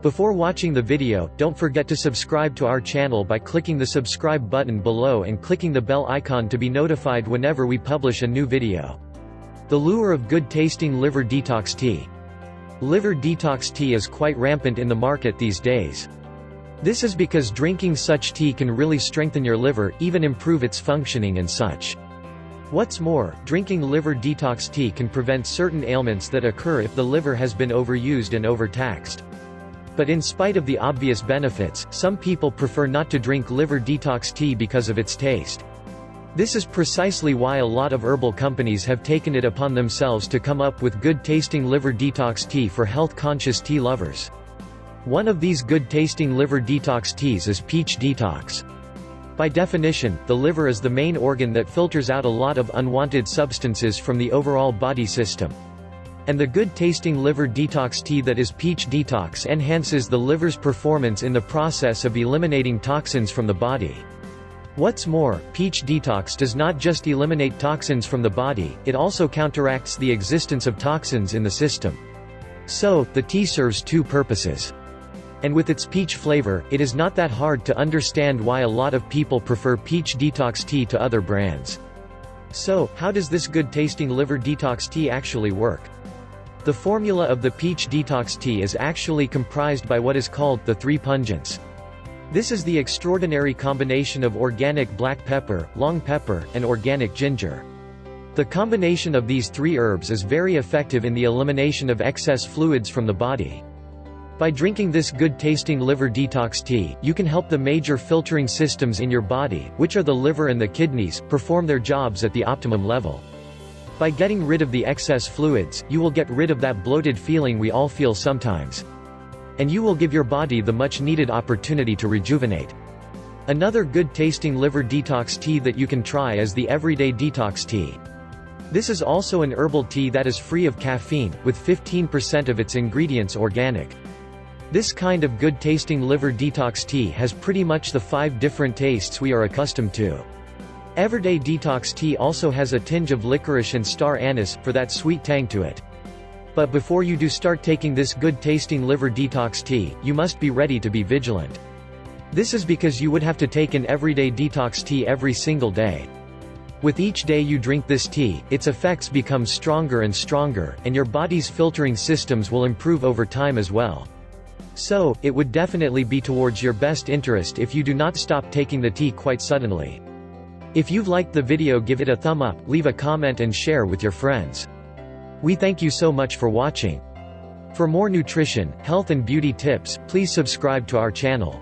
Before watching the video, don't forget to subscribe to our channel by clicking the subscribe button below and clicking the bell icon to be notified whenever we publish a new video. The lure of good-tasting liver detox tea. Liver detox tea is quite rampant in the market these days. This is because drinking such tea can really strengthen your liver, even improve its functioning and such. What's more, drinking liver detox tea can prevent certain ailments that occur if the liver has been overused and overtaxed. But in spite of the obvious benefits, some people prefer not to drink liver detox tea because of its taste. This is precisely why a lot of herbal companies have taken it upon themselves to come up with good-tasting liver detox tea for health-conscious tea lovers. One of these good-tasting liver detox teas is Peach DeTox. By definition, the liver is the main organ that filters out a lot of unwanted substances from the overall body system. And the good-tasting liver detox tea that is Peach DeTox enhances the liver's performance in the process of eliminating toxins from the body. What's more, Peach DeTox does not just eliminate toxins from the body, it also counteracts the existence of toxins in the system. So, the tea serves two purposes. And with its peach flavor, it is not that hard to understand why a lot of people prefer Peach DeTox tea to other brands. So, how does this good-tasting liver detox tea actually work? The formula of the Peach DeTox tea is actually comprised by what is called the three pungents. This is the extraordinary combination of organic black pepper, long pepper, and organic ginger. The combination of these three herbs is very effective in the elimination of excess fluids from the body. By drinking this good-tasting liver detox tea, you can help the major filtering systems in your body, which are the liver and the kidneys, perform their jobs at the optimum level. By getting rid of the excess fluids, you will get rid of that bloated feeling we all feel sometimes. And you will give your body the much-needed opportunity to rejuvenate. Another good-tasting liver detox tea that you can try is the Everyday Detox Tea. This is also an herbal tea that is free of caffeine, with 15% of its ingredients organic. This kind of good-tasting liver detox tea has pretty much the 5 different tastes we are accustomed to. Everyday Detox Tea also has a tinge of licorice and star anise, for that sweet tang to it. But before you do start taking this good-tasting liver detox tea, you must be ready to be vigilant. This is because you would have to take an everyday detox tea every single day. With each day you drink this tea, its effects become stronger and stronger, and your body's filtering systems will improve over time as well. So, it would definitely be towards your best interest if you do not stop taking the tea quite suddenly. If you've liked the video, give it a thumb up, leave a comment and share with your friends. We thank you so much for watching. For more nutrition, health and beauty tips, please subscribe to our channel.